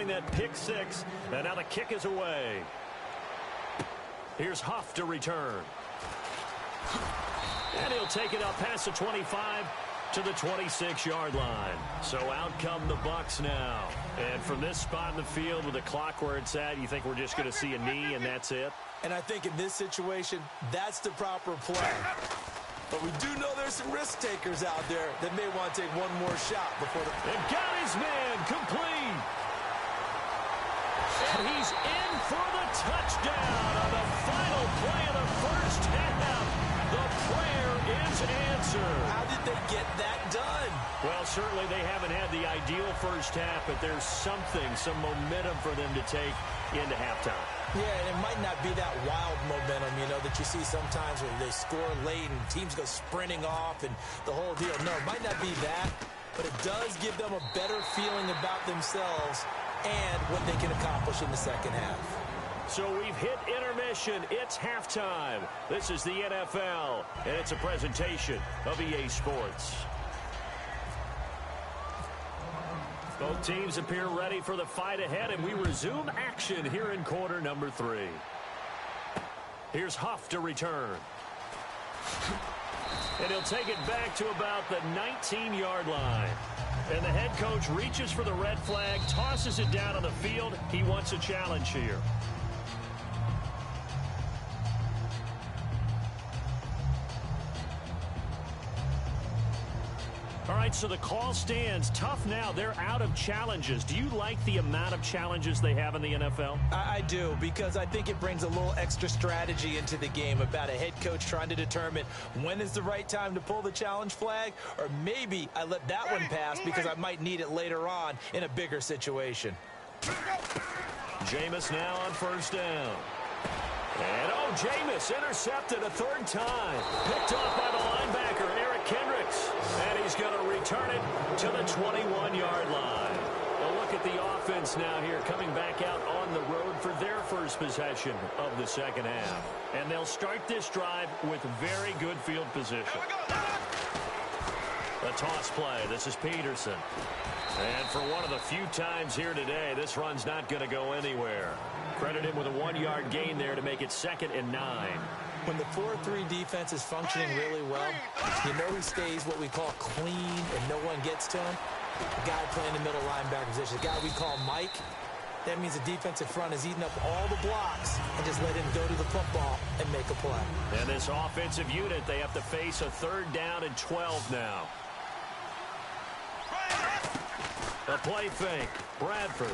that pick six. And now the kick is away. Here's Huff to return. And he'll take it up past the 25 to the 26-yard line. So out come the Bucs now. And from this spot in the field with the clock where it's at, you think we're just going to see a knee and that's it? And I think in this situation, that's the proper play. But we do know there's some risk takers out there that may want to take one more shot before the... And got his man complete. And he's in for the touchdown on the final play of the first half. The prayer is answered. How did they get that done? Well, certainly they haven't had the ideal first half, but there's something, some momentum for them to take into halftime. Yeah, and it might not be that wild momentum, you know, that you see sometimes where they score late and teams go sprinting off and the whole deal. No, it might not be that, but it does give them a better feeling about themselves and what they can accomplish in the second half. So we've hit intermission. It's halftime. This is the NFL, and it's a presentation of EA Sports. Both teams appear ready for the fight ahead, and we resume action here in quarter number 3. Here's Huff to return. And he'll take it back to about the 19-yard line. And the head coach reaches for the red flag, tosses it down on the field. He wants a challenge here. All right, so the call stands. Tough now. They're out of challenges. Do you like the amount of challenges they have in the NFL? I do, because I think it brings a little extra strategy into the game about a head coach trying to determine when is the right time to pull the challenge flag, or maybe I let that one pass because I might need it later on in a bigger situation. Jameis now on first down. And, oh, Jameis intercepted a third time. Picked off by the linebacker, Eric Kendricks. And he's going to return it to the 21-yard line. A look at the offense now here, coming back out on the road for their first possession of the second half. And they'll start this drive with very good field position. A toss play. This is Peterson. And for one of the few times here today, this run's not going to go anywhere. Credit him with a 1-yard gain there to make it 2nd and 9. When the 4-3 defense is functioning really well, you know he stays what we call clean and no one gets to him. The guy playing the middle linebacker position, the guy we call Mike, that means the defensive front is eating up all the blocks and just let him go to the football and make a play. And this offensive unit, they have to face a 3rd down and 12 now. A play fake. Bradford.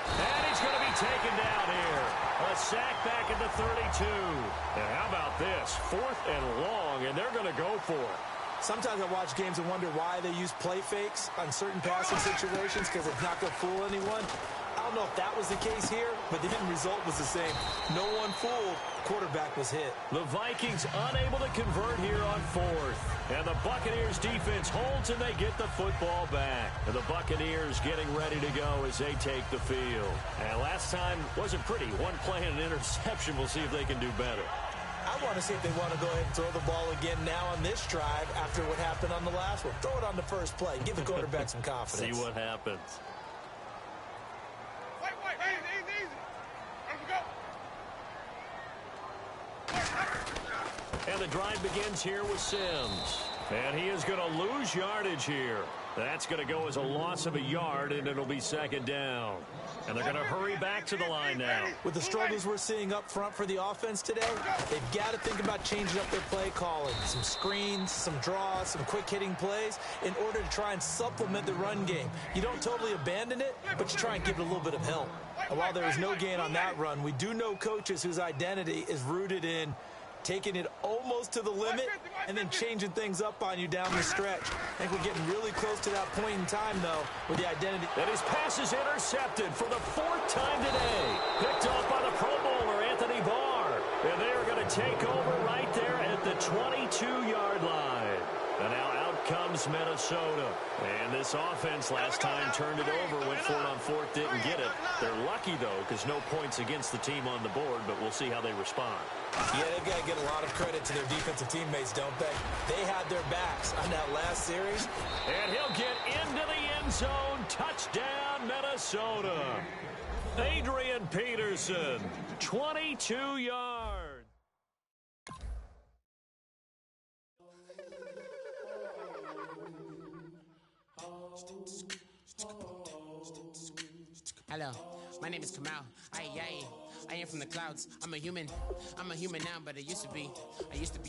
And he's going to be taken down here. A sack back at the 32. And how about this? 4th and long, and they're going to go for it. Sometimes I watch games and wonder why they use play fakes on certain passing situations because it's not going to fool anyone. I don't know if that was the case here, but the end result was the same. No one fooled. Quarterback was hit. The Vikings unable to convert here on 4th. And the Buccaneers defense holds and they get the football back. And the Buccaneers getting ready to go as they take the field. And last time wasn't pretty. One play and an interception. We'll see if they can do better. I want to see if they want to go ahead and throw the ball again now on this drive after what happened on the last one. Throw it on the first play. Give the quarterback some confidence. See what happens. And the drive begins here with Sims. And he is going to lose yardage here. That's going to go as a loss of a yard, and it'll be 2nd down. And they're going to hurry back to the line now. With the struggles we're seeing up front for the offense today, they've got to think about changing up their play calling. Some screens, some draws, some quick-hitting plays in order to try and supplement the run game. You don't totally abandon it, but you try and give it a little bit of help. And while there is no gain on that run, we do know coaches whose identity is rooted in taking it almost to the limit and then changing things up on you down the stretch. I think we're getting really close to that point in time, though, with the identity. And his pass is intercepted for the 4th time today. Picked off by the Pro Bowler, Anthony Barr. And they are going to take over right there at the 22-yard line. And now out comes Minnesota. And this offense last time turned it over, went for it on 4th, didn't get it. They're lucky, though, because no points against the team on the board, but we'll see how they respond. Yeah, they've got to get a lot of credit to their defensive teammates, don't they? They had their backs on that last series. And he'll get into the end zone. Touchdown, Minnesota. Adrian Peterson, 22 yards. Hello, my name is Kamal. I am from the clouds. I'm a human now, but I used to be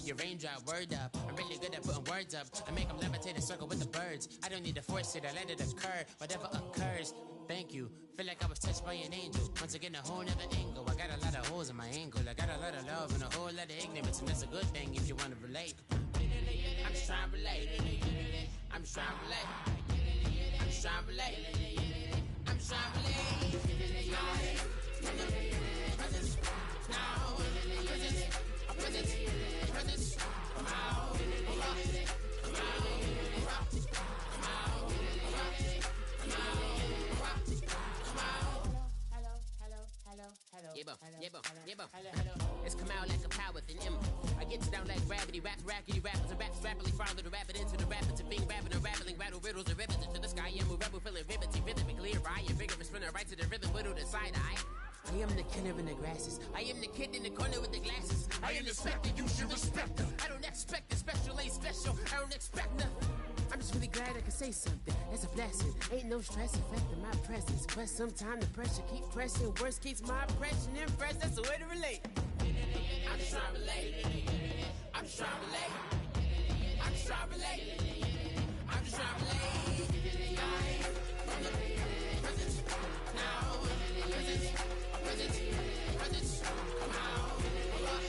a raindrop. Word up, I'm really good at putting words up. I make them levitate and circle with the birds. I don't need to force it, I let it occur. Whatever occurs, thank you. Feel like I was touched by an angel. Once again, a whole nother angle. I got a lot of holes in my ankle. I got a lot of love and a whole lot of ignorance, and that's a good thing if you want to relate. I'm just trying to relate. I'm just trying to relate. I'm just trying to relate. I'm just trying to relate. Presence, now, presence, come out, It's come out like a power with an M. I get down like gravity, rackety rappers and raps rapidly follow the rapid into the rapids and being rapping and rattling, rattle riddles and rivets into the sky. I'm a rebel, feeling rhythmically right and vigorous, spinning right to the rhythm, widow to side eye. I am the killer in the grasses. I am the kid in the corner with the glasses. I am the specter, you should respect them. I don't expect the special, ain't special. I don't expect nothing. I'm just really glad I can say something. It's a blessing. Ain't no stress affecting my presence. But sometimes the pressure keep pressing. Worst keeps my impression impressed. That's the way to relate. I'm just trying to relate. I'm just trying to relate. I'm just trying to relate. I'm just trying to relate. From the presence now. Presence. Come out. Come out.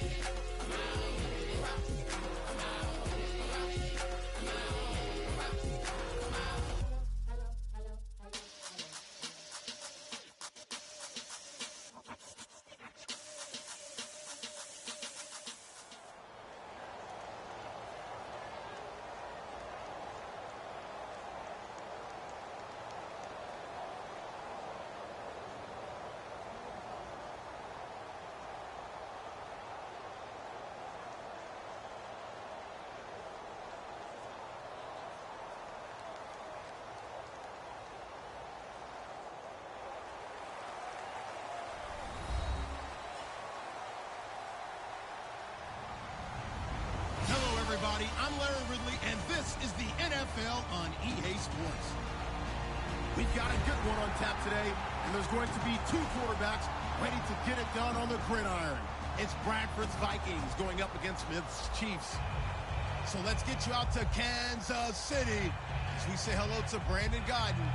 Everybody, I'm Larry Ridley, and this is the NFL on EA Sports. We've got a good one on tap today, and there's going to be two quarterbacks ready to get it done on the gridiron. It's Bradford's Vikings going up against Smith's Chiefs. So let's get you out to Kansas City as we say hello to Brandon Godden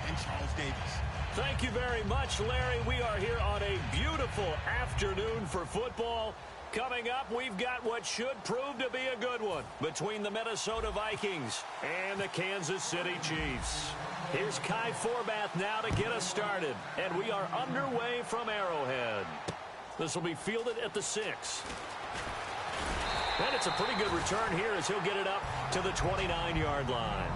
and Charles Davis. Thank you very much, Larry. We are here on a beautiful afternoon for football. Coming up, we've got what should prove to be a good one between the Minnesota Vikings and the Kansas City Chiefs. Here's Kai Forbath now to get us started, and we are underway from Arrowhead. This will be fielded at the 6. And it's a pretty good return here as he'll get it up to the 29-yard line.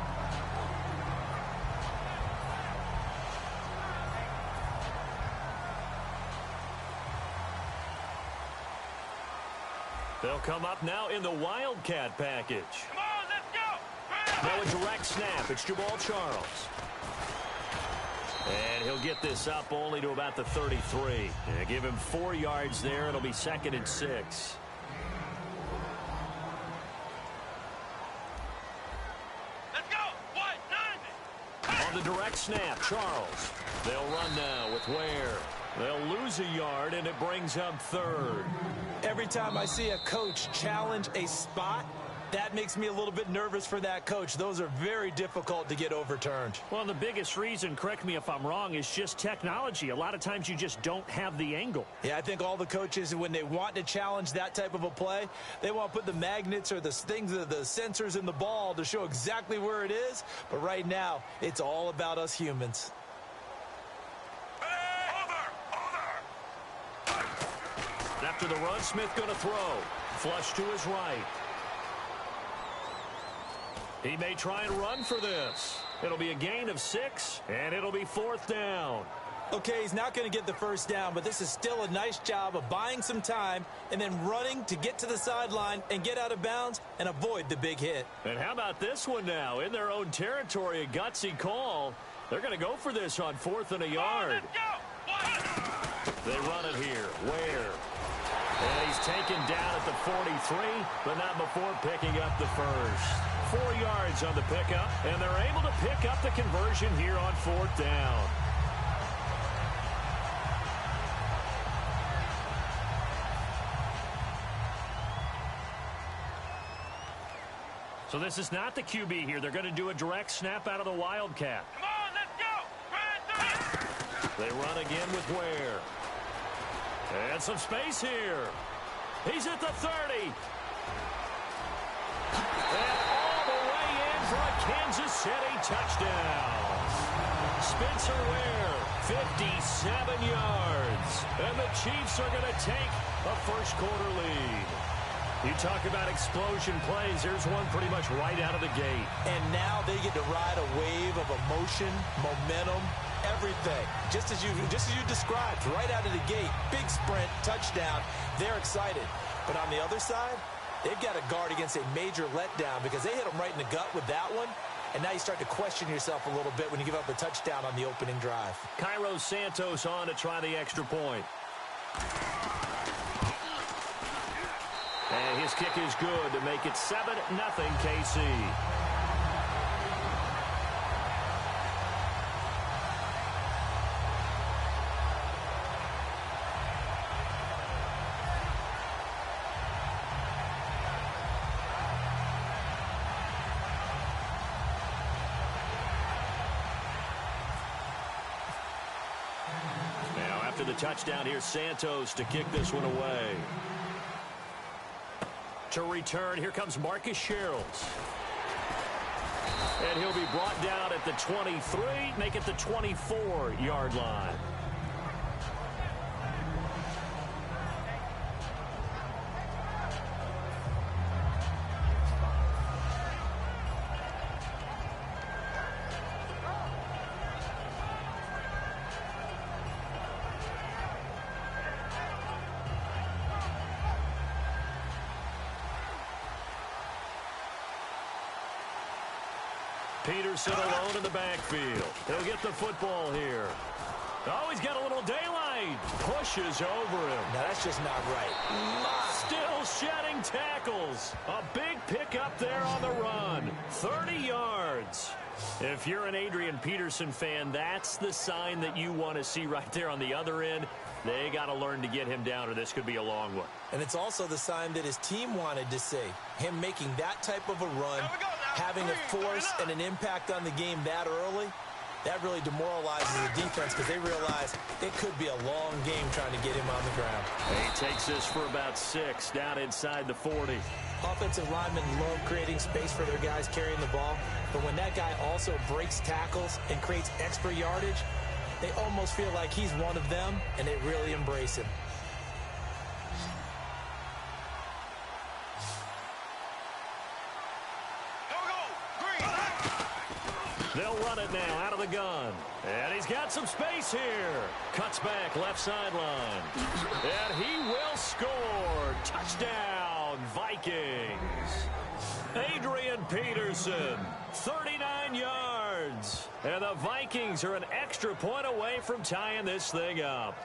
They'll come up now in the Wildcat package. Come on, let's go! Now a direct snap. It's Jamal Charles. And he'll get this up only to about the 33. Yeah, give him 4 yards there. It'll be 2nd and 6. Let's go! What? On the direct snap, Charles. They'll run now with Ware. They'll lose a yard, and it brings up 3rd. Every time I see a coach challenge a spot, that makes me a little bit nervous for that coach. Those are very difficult to get overturned. Well, the biggest reason, correct me if I'm wrong, is just technology. A lot of times you just don't have the angle. Yeah, I think all the coaches, when they want to challenge that type of a play, they want to put the magnets or the things, the sensors in the ball to show exactly where it is. But right now, it's all about us humans. After the run, Smith going to throw. Flush to his right. He may try and run for this. It'll be a gain of 6, and it'll be 4th down. Okay, he's not going to get the first down, but this is still a nice job of buying some time and then running to get to the sideline and get out of bounds and avoid the big hit. And how about this one now? In their own territory, a gutsy call. They're going to go for this on 4th and a yard. Let's go. One. They run it here. Ware. And he's taken down at the 43, but not before picking up the first. 4 yards on the pickup, and they're able to pick up the conversion here on 4th down. So this is not the QB here. They're going to do a direct snap out of the Wildcat. Come on, let's go. Run through. They run again with Ware. And some space here. He's at the 30. And all the way in for a Kansas City touchdown. Spencer Ware, 57 yards. And the Chiefs are going to take a first-quarter lead. You talk about explosion plays. There's one pretty much right out of the gate. And now they get to ride a wave of emotion, momentum, everything. Just as you described, right out of the gate, big sprint, touchdown. They're excited. But on the other side, they've got to guard against a major letdown because they hit them right in the gut with that one. And now you start to question yourself a little bit when you give up a touchdown on the opening drive. Cairo Santos on to try the extra point. And his kick is good to make it 7-0 KC. Now after the touchdown, here's Santos to kick this one away. To return, here comes Marcus Sherrills. And he'll be brought down at the 23, make it the 24-yard line. Peterson alone in the backfield. He'll get the football here. Oh, he's got a little daylight. Pushes over him. Now, that's just not right. Still shedding tackles. A big pickup there on the run. 30 yards. If you're an Adrian Peterson fan, that's the sign that you want to see right there on the other end. They got to learn to get him down, or this could be a long one. And it's also the sign that his team wanted to see. Him making that type of a run, having a force and an impact on the game that early, that really demoralizes the defense because they realize it could be a long game trying to get him on the ground. He takes this for about 6 down inside the 40. Offensive linemen love creating space for their guys carrying the ball, but when that guy also breaks tackles and creates extra yardage, they almost feel like he's one of them, and they really embrace him. They'll run it now out of the gun. And he's got some space here. Cuts back left sideline. And he will score. Touchdown, Vikings. Adrian Peterson, 39 yards. And the Vikings are an extra point away from tying this thing up.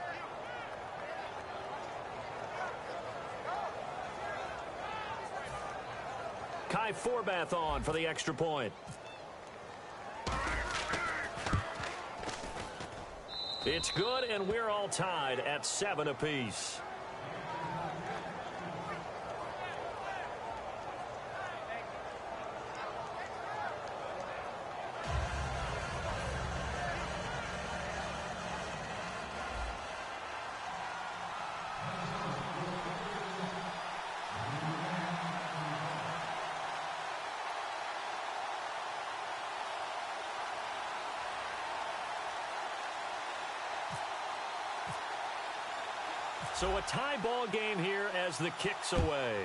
Kai Forbath on for the extra point. It's good, and we're all tied at 7 apiece. So a tie ball game here as the kick's away.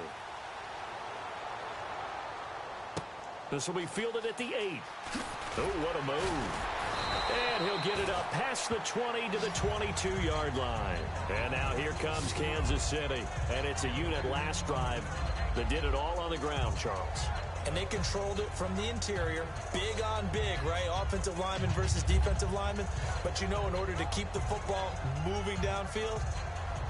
This will be fielded at the 8. Oh, what a move. And he'll get it up past the 20 to the 22-yard line. And now here comes Kansas City. And it's a unit last drive that did it all on the ground, Charles. and they controlled it from the interior. Big on big, right? Offensive lineman versus defensive lineman. But you know, in order to keep the football moving downfield,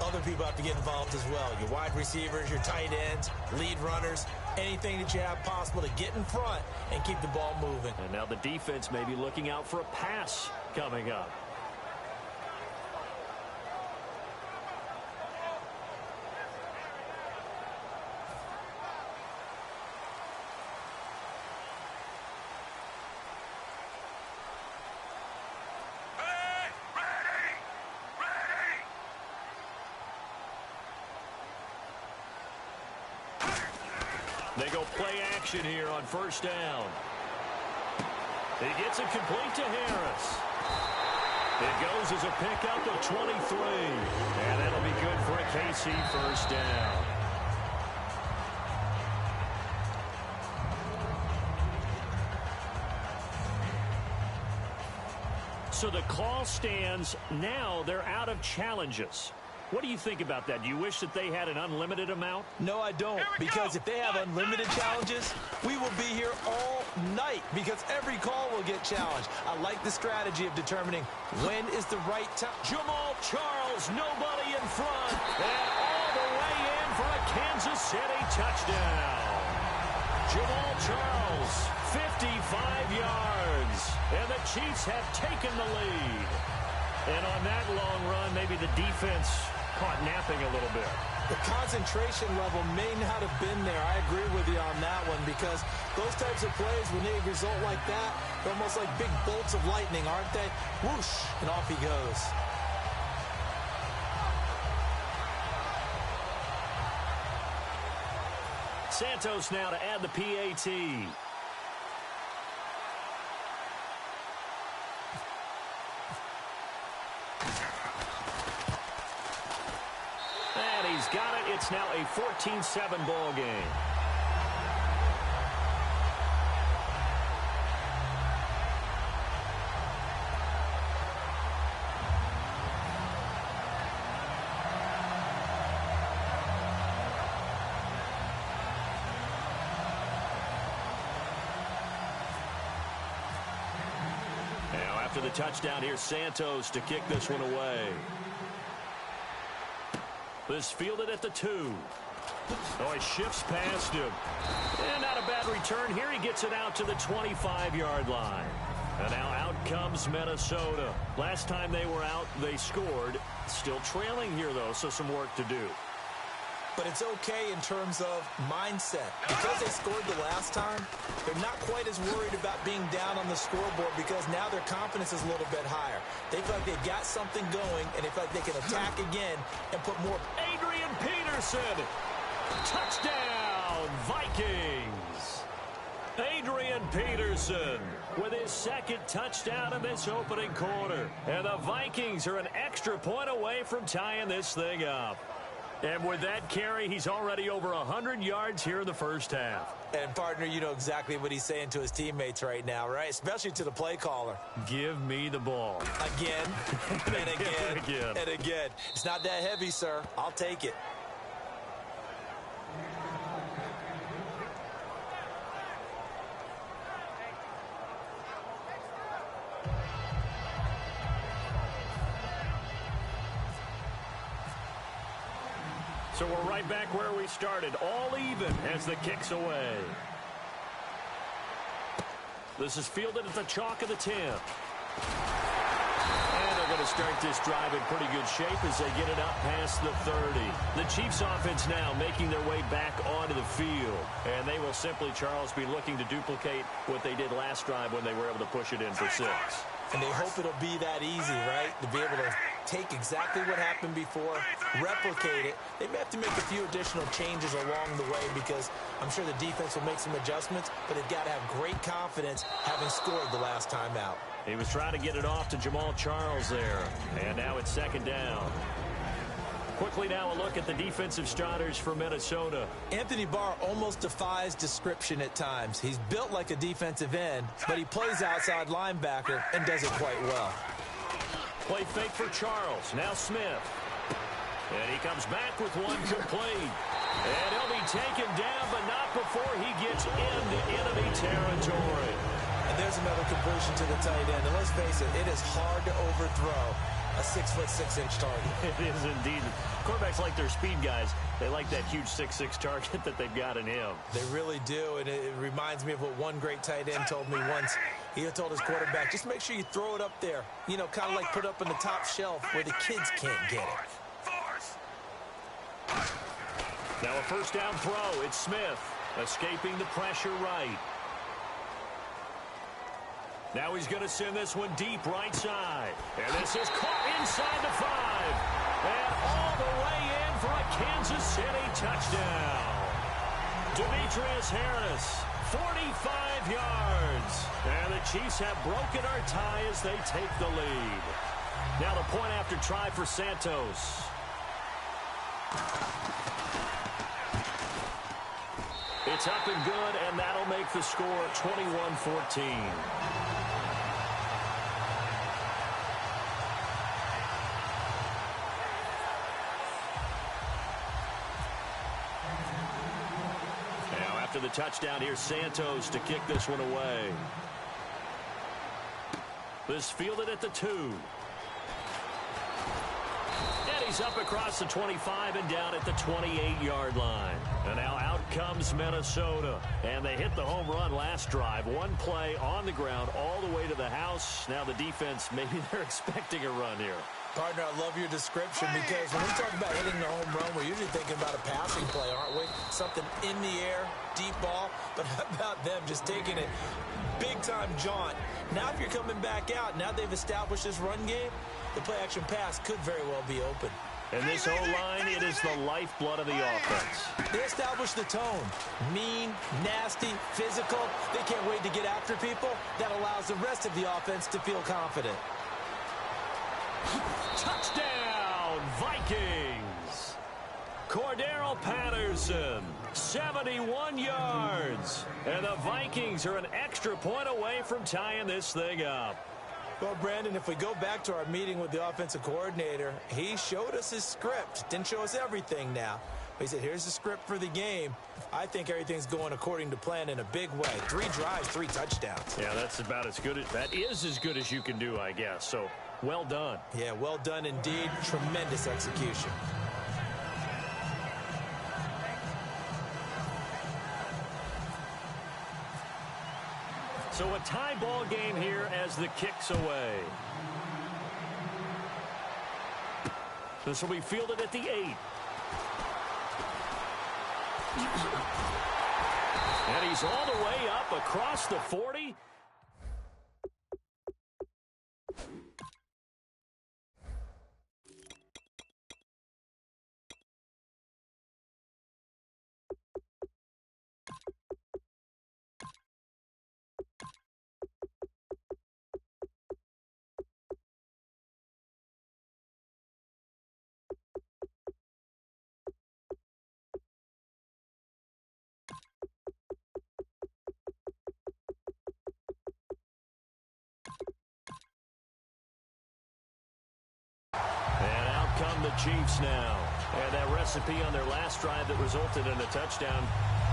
other people have to get involved as well. Your wide receivers, your tight ends, lead runners, anything that you have possible to get in front and keep the ball moving. And now the defense may be looking out for a pass coming up. They go play action here on first down. He gets it complete to Harris. It goes as a pickup of 23. And that'll be good for a KC first down. So the call stands. Now they're out of challenges. What do you think about that? Do you wish that they had an unlimited amount? No, I don't, because if they have unlimited challenges, we will be here all night because every call will get challenged. I like the strategy of determining when is the right time. Jamal Charles, nobody in front, and all the way in for a Kansas City touchdown. Jamal Charles, 55 yards, and the Chiefs have taken the lead. And on that long run, maybe the defense caught napping a little bit. The concentration level may not have been there. I agree with you on that one because those types of plays, when they result like that, they're almost like big bolts of lightning, aren't they? Whoosh, and off he goes. Santos now to add the PAT. And he's got it. It's now a 14-7 ball game. Now after the touchdown, here's Santos to kick this one away. This fielded at the 2. Oh, he shifts past him. And not a bad return here. He gets it out to the 25-yard line. And now out comes Minnesota. Last time they were out, they scored. Still trailing here, though, so some work to do. But it's okay in terms of mindset. Because they scored the last time, they're not quite as worried about being down on the scoreboard because now their confidence is a little bit higher. They feel like they've got something going, and they feel like they can attack again and put more. Adrian Peterson, touchdown, Vikings. Adrian Peterson with his second touchdown in this opening quarter. And the Vikings are an extra point away from tying this thing up. And with that carry, he's already over 100 yards here in the first half. And, partner, you know exactly what he's saying to his teammates right now, right? Especially to the play caller. Give me the ball. Again, and again, and again. It's not that heavy, sir. I'll take it. So we're right back where we started, all even as the kick's away. This is fielded at the chalk of the 10. And they're going to start this drive in pretty good shape as they get it up past the 30. The Chiefs offense now making their way back onto the field. And they will simply, Charles, be looking to duplicate what they did last drive when they were able to push it in for 6. And they hope it'll be that easy, right? To be able to take exactly what happened before, replicate it. They may have to make a few additional changes along the way because I'm sure the defense will make some adjustments, but they've got to have great confidence having scored the last time out. He was trying to get it off to Jamal Charles there. And now it's second down. Quickly now a look at the defensive starters for Minnesota. Anthony Barr almost defies description at times. He's built like a defensive end, but he plays outside linebacker and does it quite well. Play fake for Charles. Now Smith. And he comes back with one complete. And he'll be taken down, but not before he gets into enemy territory. And there's another completion to the tight end. And let's face it, it is hard to overthrow a 6'6" target. It is indeed. Quarterbacks like their speed guys. They like that huge 6'6" target that they've got in him. They really do, and it reminds me of what one great tight end told me once. He told his quarterback, just make sure you throw it up there. You know, kind of like put it up on the top shelf where the kids can't get it. Now a first down throw. It's Smith escaping the pressure right. Now he's going to send this one deep right side. And this is caught inside the 5. And all the way in for a Kansas City touchdown. Demetrius Harris, 45 yards. And the Chiefs have broken our tie as they take the lead. Now the point after try for Santos. It's up and good, and that'll make the score 21-14. After the touchdown, here's Santos to kick this one away. This fielded at the 2. And he's up across the 25 and down at the 28-yard line. And now out comes Minnesota. And they hit the home run last drive. One play on the ground all the way to the house. Now the defense, maybe they're expecting a run here. Partner, I love your description because when we talk about hitting the home run, we're usually thinking about a passing play, aren't we? Something in the air, deep ball. But how about them just taking it big-time jaunt? Now if you're coming back out, now they've established this run game, the play-action pass could very well be open. And this O-line, it is the lifeblood of the offense. They established the tone. Mean, nasty, physical. They can't wait to get after people. That allows the rest of the offense to feel confident. Touchdown, Vikings. Cordero Patterson, 71 yards. And the Vikings are an extra point away from tying this thing up. Well, Brandon, if we go back to our meeting with the offensive coordinator, he showed us his script. Didn't show us everything now. He said, here's the script for the game. I think everything's going according to plan in a big way. 3 drives, 3 touchdowns. Yeah, that's about as good. That is as good as you can do, I guess. So, well done. Yeah, well done indeed. Tremendous execution. So a tie ball game here as the kick's away. This will be fielded at the 8. And he's all the way up across the 40. Come the Chiefs now. And that recipe on their last drive that resulted in a touchdown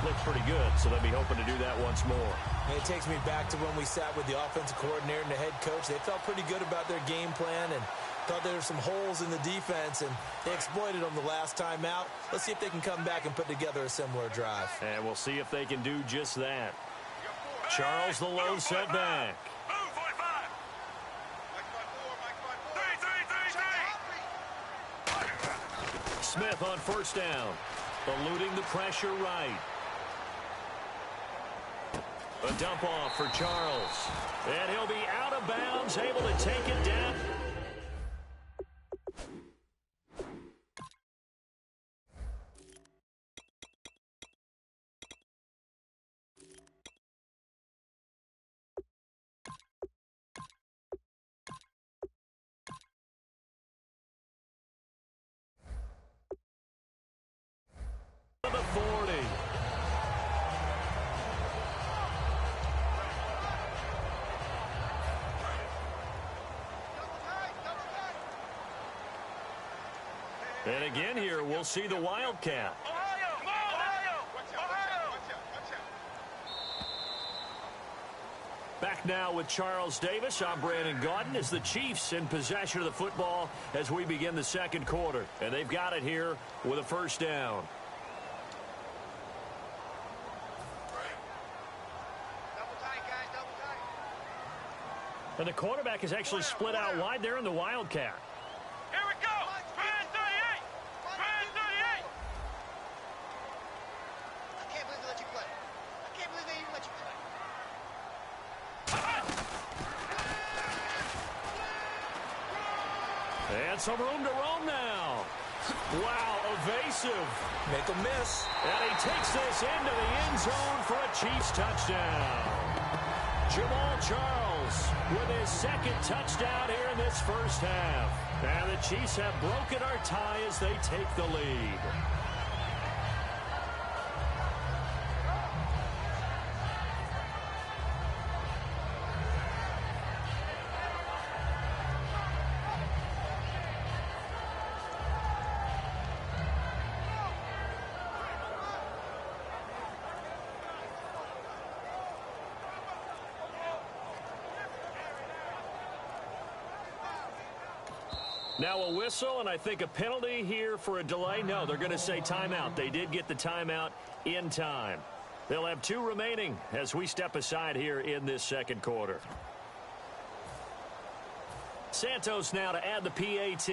looked pretty good, so they'll be hoping to do that once more. And it takes me back to when we sat with the offensive coordinator and the head coach. They felt pretty good about their game plan and thought there were some holes in the defense, and they exploited them the last time out. Let's see if they can come back and put together a similar drive. And we'll see if they can do just that. Charles, the lone setback. Smith on first down, eluding the pressure right. A dump off for Charles. And he'll be out of bounds, able to take it down. The 40. And again here, we'll see the Wildcat. Back now with Charles Davis. I'm Brandon Gaudin as the Chiefs in possession of the football as we begin the second quarter. And they've got it here with a first down. And the quarterback is actually split out wide there in the Wildcat. Here we go. Brand 38. Brand 38. I can't believe they let you play. I can't believe they even let you play. And some room to roam now. Wow, evasive. Make a miss. And he takes this into the end zone for a Chiefs touchdown. Jamal Charles with his second touchdown here in this first half. And the Chiefs have broken our tie as they take the lead. Now a whistle, and I think a penalty here for a delay. No, they're going to say timeout. They did get the timeout in time. They'll have 2 remaining as we step aside here in this second quarter. Santos now to add the PAT.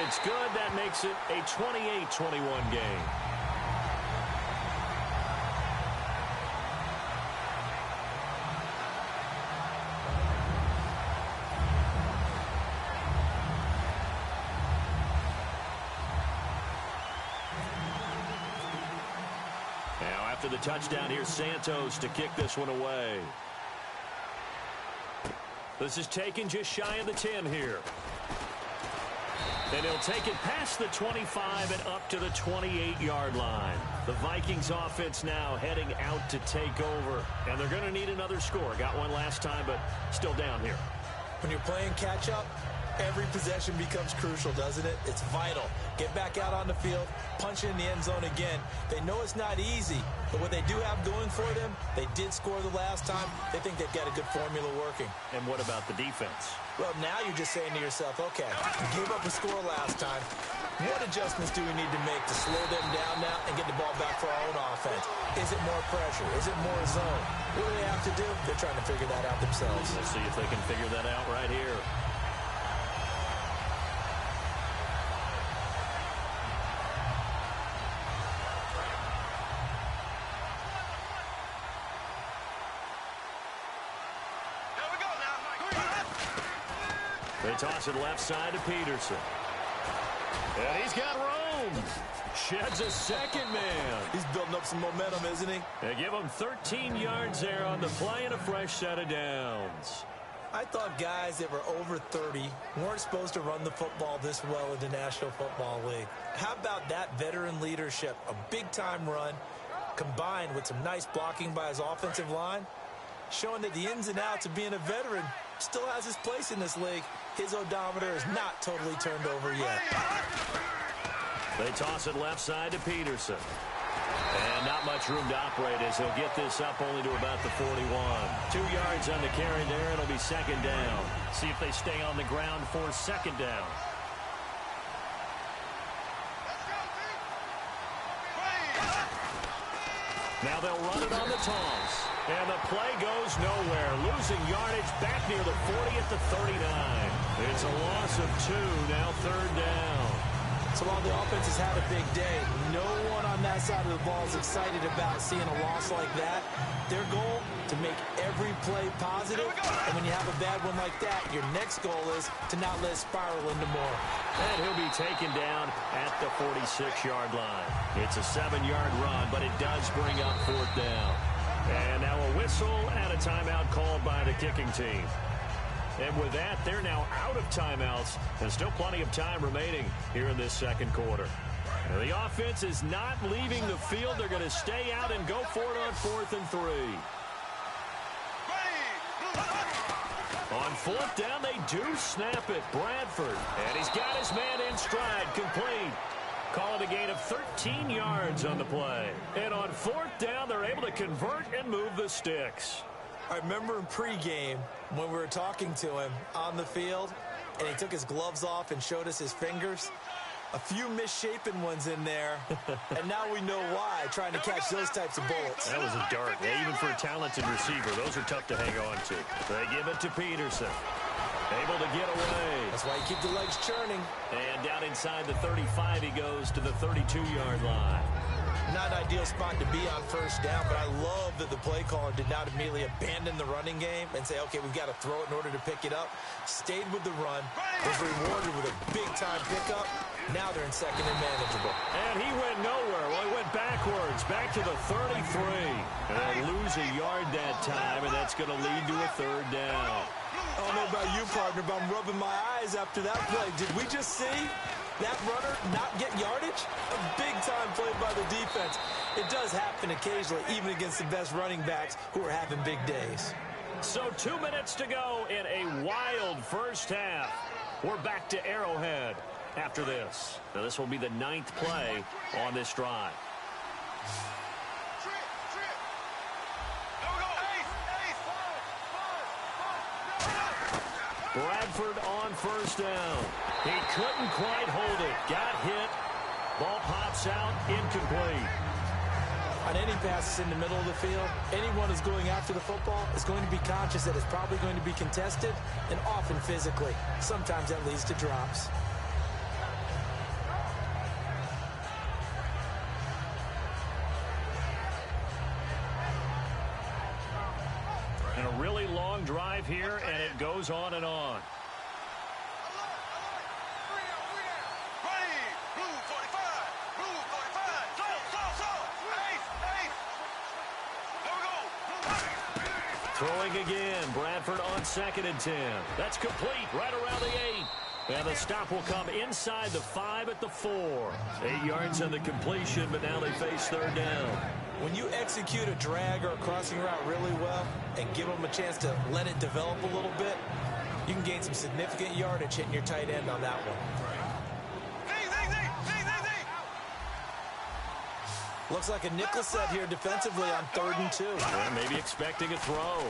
It's good. That makes it a 28-21 game. Now after the touchdown, here's Santos to kick this one away. This is taken just shy of the 10 here. And he'll take it past the 25 and up to the 28-yard line. The Vikings offense now heading out to take over. And they're going to need another score. Got one last time, but still down here. When you're playing catch-up, every possession becomes crucial, doesn't it? It's vital. Get back out on the field, punch it in the end zone again. They know it's not easy, but what they do have going for them, they did score the last time. They think they've got a good formula working. And what about the defense? Well, now you're just saying to yourself, okay, we gave up a score last time. What adjustments do we need to make to slow them down now and get the ball back for our own offense? Is it more pressure? Is it more zone? What do they have to do? They're trying to figure that out themselves. We'll see if they can figure that out right here. They toss it left side to Peterson. And he's got room. Sheds a second man. He's building up some momentum, isn't he? They give him 13 yards there on the play and a fresh set of downs. I thought guys that were over 30 weren't supposed to run the football this well in the National Football League. How about that veteran leadership? A big-time run combined with some nice blocking by his offensive line, showing that the ins and outs of being a veteran still has his place in this league. His odometer is not totally turned over yet. They toss it left side to Peterson. And not much room to operate as he'll get this up only to about the 41. 2 yards on the carry there. It'll be second down. See if they stay on the ground for second down. Now they'll run it on the toss. And the play goes nowhere. Losing yardage back near the 40 at the 39. It's a loss of 2. Now third down. So while the offense has had a big day, no one on that side of the ball is excited about seeing a loss like that. Their goal, to make every play positive. And when you have a bad one like that, your next goal is to not let it spiral into more. And he'll be taken down at the 46-yard line. It's a 7-yard run, but it does bring up fourth down. And now a whistle and a timeout called by the kicking team. And with that, they're now out of timeouts and still plenty of time remaining here in this second quarter. Now, the offense is not leaving the field. They're going to stay out and go for it on 4th and 3. On fourth down, they do snap it. Bradford. And he's got his man in stride. Complete. Call it a gain of 13 yards on the play. And on fourth down, they're able to convert and move the sticks. I remember in pregame when we were talking to him on the field, and he took his gloves off and showed us his fingers. A few misshapen ones in there, and now we know why, trying to catch those types of bullets. That was a dart. Yeah, even for a talented receiver, those are tough to hang on to. They give it to Peterson. Able to get away. That's why you keep the legs churning. And down inside the 35, he goes to the 32-yard line. Not an ideal spot to be on first down, but I love that the play caller did not immediately abandon the running game and say, okay, we've got to throw it in order to pick it up. Stayed with the run, was rewarded with a big-time pickup. Now they're in second and manageable. And he went nowhere. Well, he went backwards, back to the 33. And they'll lose a yard that time, and that's going to lead to a third down. I don't know about you, partner, but I'm rubbing my eyes after that play. Did we just see that runner not get yardage? A big-time play by the defense. It does happen occasionally, even against the best running backs who are having big days. So 2 minutes to go in a wild first half. We're back to Arrowhead after this. Now, this will be the 9th play on this drive. Bradford on first down. He couldn't quite hold it. Got hit. Ball pops out. Incomplete. On any passes in the middle of the field, anyone who's going after the football is going to be conscious that it's probably going to be contested, and often physically. Sometimes that leads to drops. And a really long drive here, and it goes on and on. Throwing again. Bradford on 2nd and 10. That's complete right around the 8. And the stop will come inside the 5 at the 4. 8 yards on the completion, but now they face third down. When you execute a drag or a crossing route really well and give them a chance to let it develop a little bit, you can gain some significant yardage hitting your tight end on that one. Looks like a nickel set here defensively on 3rd and 2. Yeah, maybe expecting a throw.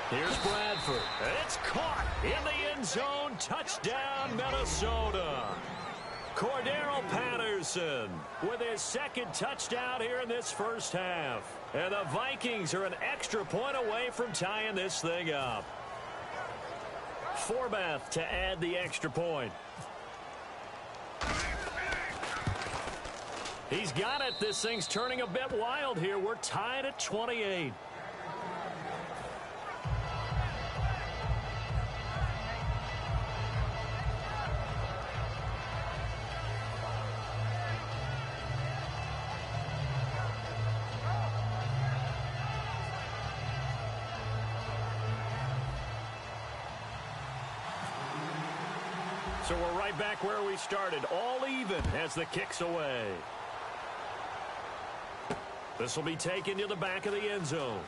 Here's Bradford. It's caught in the end zone. Touchdown, Minnesota. Cordero Patterson with his 2nd touchdown here in this first half. And the Vikings are an extra point away from tying this thing up. Forbath to add the extra point. He's got it. This thing's turning a bit wild here. We're tied at 28. So we're right back where we started, all even as the kick's away. This will be taken to the back of the end zone.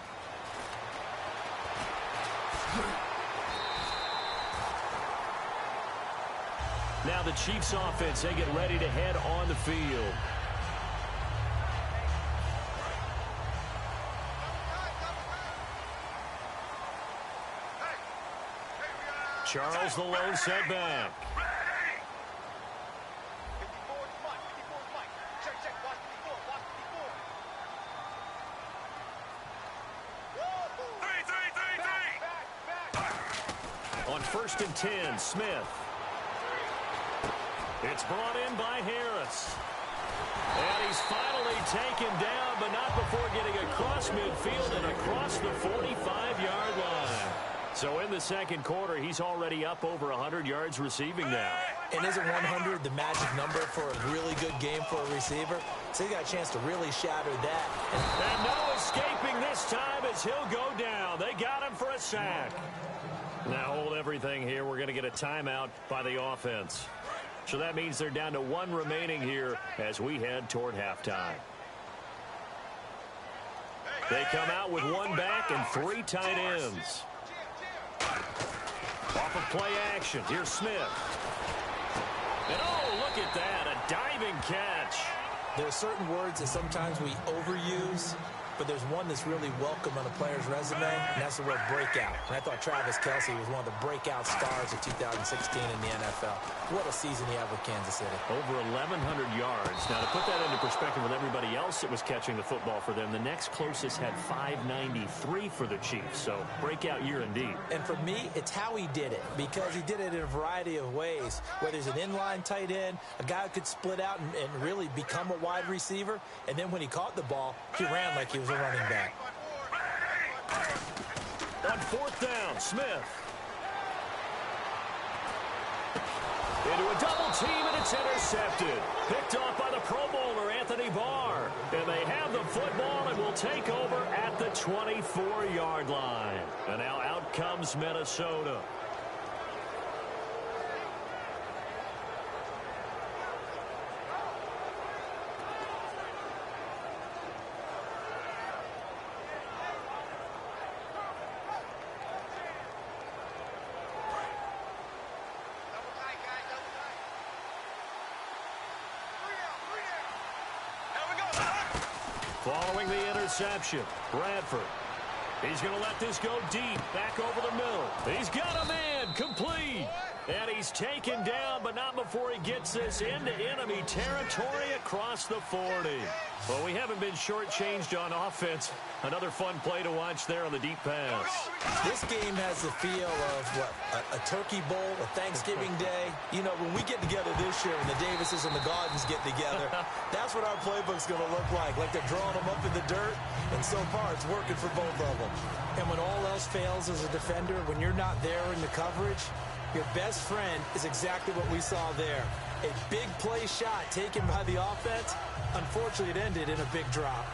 Now the Chiefs offense, they get ready to head on the field. Charles the lone setback. On 1st and 10, Smith. It's brought in by Harris. And he's finally taken down, but not before getting across midfield and across the 45-yard line. So in the second quarter, he's already up over 100 yards receiving now. And isn't 100 the magic number for a really good game for a receiver? So he got a chance to really shatter that. And no escaping this time as he'll go down. They got him for a sack. Now hold everything here. We're going to get a timeout by the offense. So that means they're down to 1 remaining here as we head toward halftime. They come out with 1 back and 3 tight ends. Off of play action, here's Smith. And oh, look at that, a diving catch. There are certain words that sometimes we overuse, but there's one that's really welcome on a player's resume, and that's the word breakout. And I thought Travis Kelce was one of the breakout stars of 2016 in the NFL. What a season he had with Kansas City. Over 1,100 yards. Now, to put that into perspective with everybody else that was catching the football for them, the next closest had 593 for the Chiefs. So, breakout year indeed. And for me, it's how he did it, because he did it in a variety of ways. Whether he's an inline tight end, a guy who could split out and really become a wide receiver, and then when he caught the ball, he ran like he was a running back. On fourth down, Smith. Into a double team, and it's intercepted. Picked off by the Pro Bowler, Anthony Barr. And they have the football and will take over at the 24-yard line. And now out comes Minnesota. Following the interception, Bradford. He's going to let this go deep, back over the middle. He's got a man, complete. And he's taken down, but not before he gets this into enemy territory across the 40. Well, we haven't been shortchanged on offense. Another fun play to watch there on the deep pass. This game has the feel of, what, a turkey bowl, a Thanksgiving day. You know, when we get together this year and the Davises and the Gardens get together, that's what our playbook's going to look like they're drawing them up in the dirt, and so far it's working for both of them. And when all else fails as a defender, when you're not there in the coverage, your best friend is exactly what we saw there. A big play shot taken by the offense. Unfortunately, it ended in a big drop.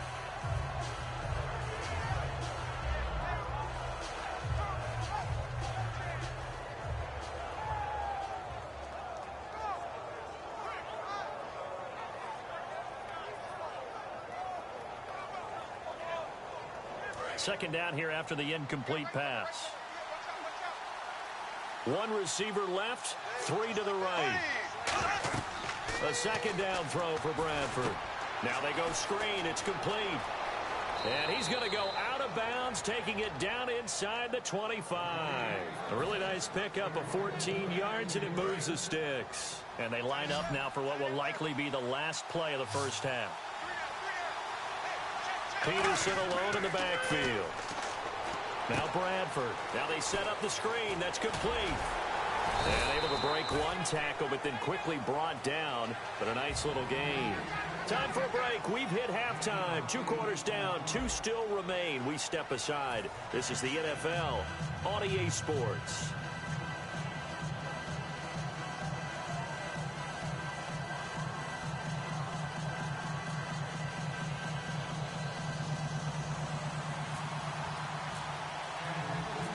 Second down here after the incomplete pass. One receiver left, three to the right. A second down throw for Bradford. Now they go screen. It's complete. And he's going to go out of bounds, taking it down inside the 25. A really nice pickup of 14 yards, and it moves the sticks. And they line up now for what will likely be the last play of the first half. Peterson alone in the backfield. Now Bradford. Now they set up the screen. That's complete. And able to break one tackle, but then quickly brought down. But a nice little gain. Time for a break. We've hit halftime. 2 quarters down. 2 still remain. We step aside. This is the NFL on EA Sports.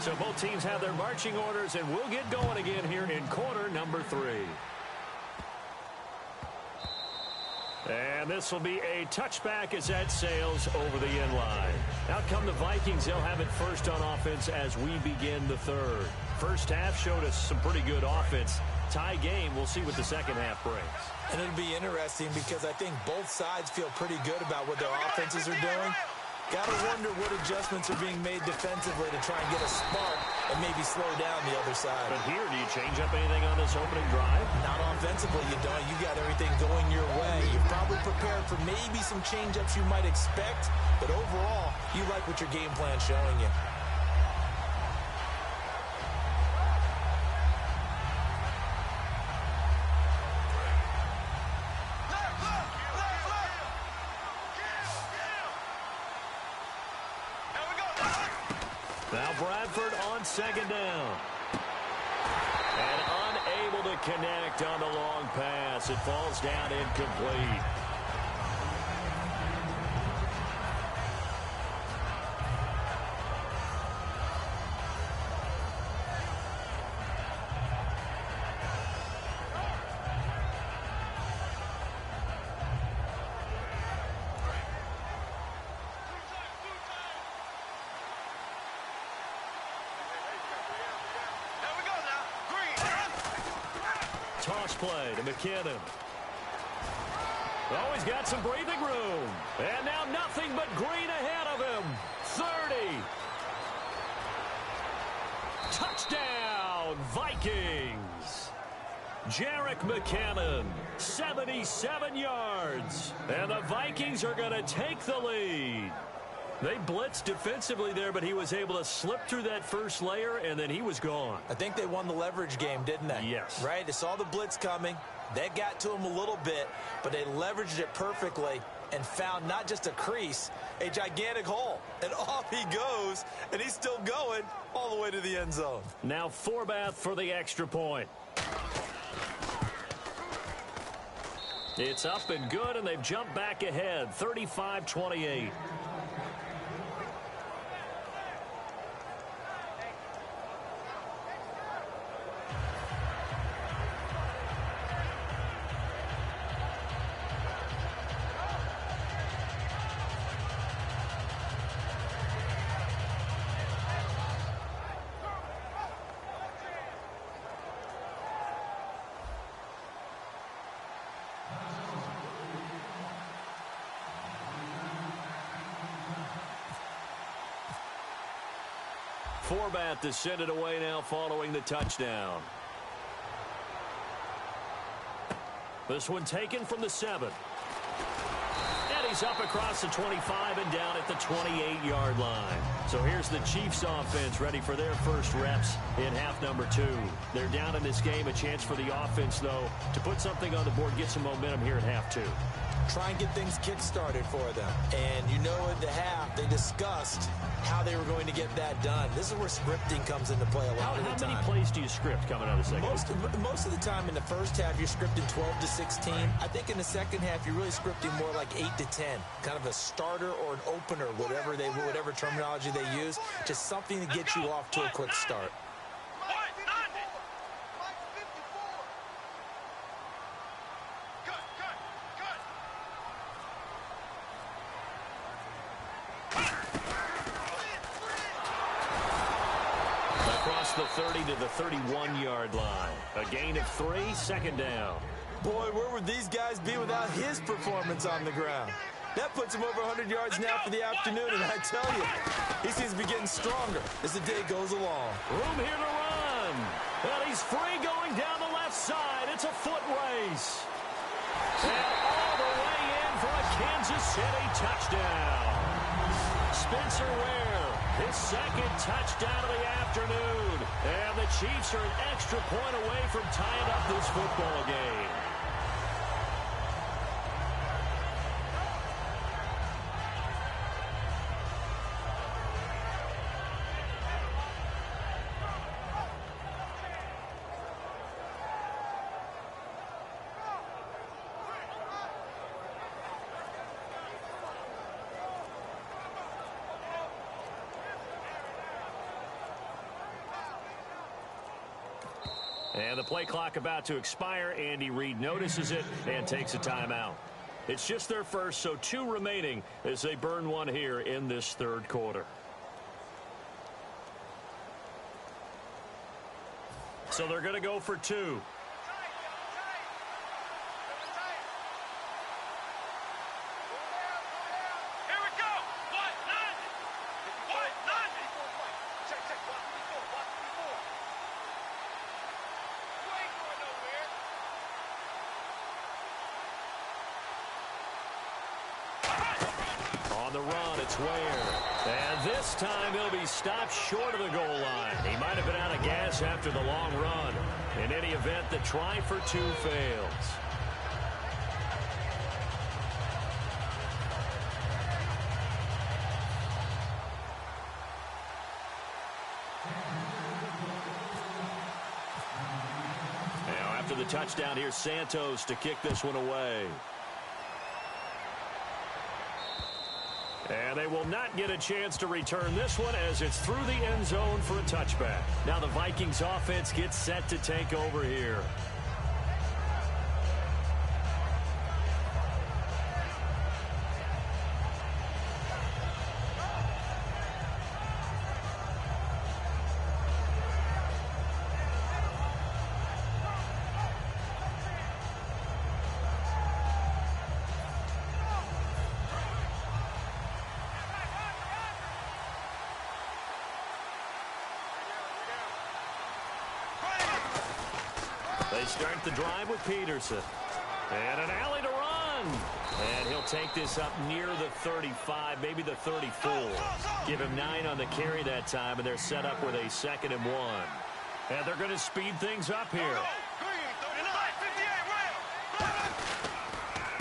So both teams have their marching orders, and we'll get going again here in quarter number 3. And this will be a touchback as that sails over the end line. Out come the Vikings. They'll have it first on offense as we begin the third. First half showed us some pretty good offense. Tie game. We'll see what the second half brings. And it'll be interesting because I think both sides feel pretty good about what their offenses are doing. Got to wonder what adjustments are being made defensively to try and get a spark and maybe slow down the other side. But here, do you change up anything on this opening drive? Not offensively, you don't. You got everything going your way. You're probably prepared for maybe some change-ups you might expect, but overall, you like what your game plan's showing you. Now Bradford on second down. And unable to connect on the long pass. It falls down incomplete. play to McKinnon. Oh, he's got some breathing room. And now nothing but green ahead of him. 30. Touchdown, Vikings. Jerick McKinnon, 77 yards. And the Vikings are going to take the lead. They blitzed defensively there, but he was able to slip through that first layer, and then he was gone. I think they won the leverage game, didn't they? Yes. Right? They saw the blitz coming. That got to him a little bit, but they leveraged it perfectly and found not just a crease, a gigantic hole. And off he goes, and he's still going all the way to the end zone. Now Forbath for the extra point. It's up and good, and they've jumped back ahead, 35-28. Forbath to send it away now following the touchdown. This one taken from the 7. And he's up across the 25 and down at the 28-yard line. So here's the Chiefs offense ready for their first reps in half number 2. They're down in this game. A chance for the offense, though, to put something on the board, get some momentum here at half 2. Try and get things kick-started for them. And you know at the half, they discussed how they were going to get that done. This is where scripting comes into play a lot of the time. How many plays do you script coming out of the second? Most of the time in the first half, you're scripting 12 to 16. I think in the second half, you're really scripting more like 8 to 10. Kind of a starter or an opener, whatever terminology they use. Just something to get you off to a quick start. The 30 to the 31-yard line. A gain of 3, second down. Boy, where would these guys be without his performance on the ground? That puts him over 100 yards now for the afternoon, and I tell you, he seems to be getting stronger as the day goes along. Room here to run. And he's free going down the left side. It's a foot race. And all the way in for a Kansas City touchdown. Spencer Ware, his second touchdown of the afternoon. And the Chiefs are an extra point away from tying up this football game. And the play clock about to expire. Andy Reid notices it and takes a timeout. It's just their first, so 2 remaining as they burn one here in this third quarter. So they're going to go for 2. The run, it's Ware. And this time he'll be stopped short of the goal line. He might have been out of gas after the long run. In any event, the try for 2 fails. Now after the touchdown, here's Santos to kick this one away. And they will not get a chance to return this one as it's through the end zone for a touchback. Now the Vikings offense gets set to take over here. They start the drive with Peterson. And an alley to run. And he'll take this up near the 35, maybe the 34. Give him 9 on the carry that time, and they're set up with a 2nd and 1. And they're going to speed things up here.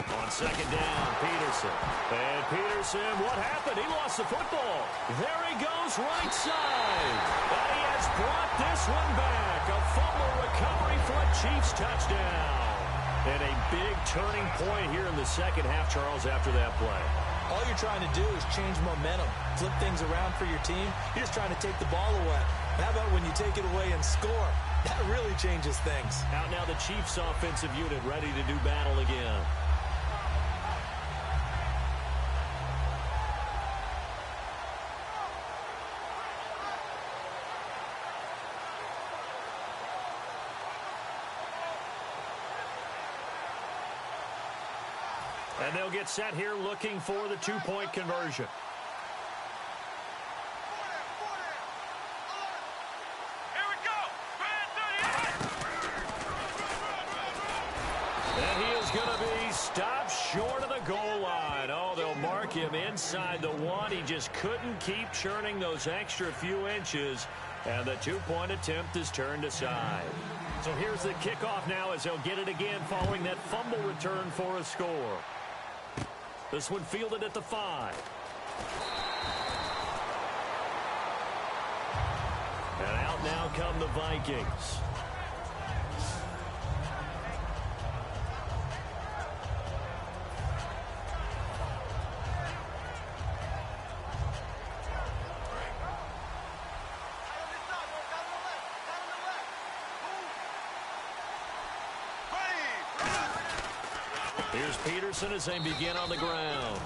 On 2nd down, Peterson. And Peterson, what happened? He lost the football. There he goes, right side. And he has brought this one back. A fumble recovery for a Chiefs touchdown. And a big turning point here in the second half, Charles, after that play. All you're trying to do is change momentum, flip things around for your team. You're just trying to take the ball away. How about when you take it away and score? That really changes things. Out now the Chiefs offensive unit ready to do battle again. And they'll get set here looking for the 2-point conversion. Here we go. And he is going to be stopped short of the goal line. Oh, they'll mark him inside the 1. He just couldn't keep churning those extra few inches. And the 2-point attempt is turned aside. So here's the kickoff now as they'll get it again following that fumble return for a score. This one fielded at the 5. And out now come the Vikings. Here's Peterson as they begin on the ground.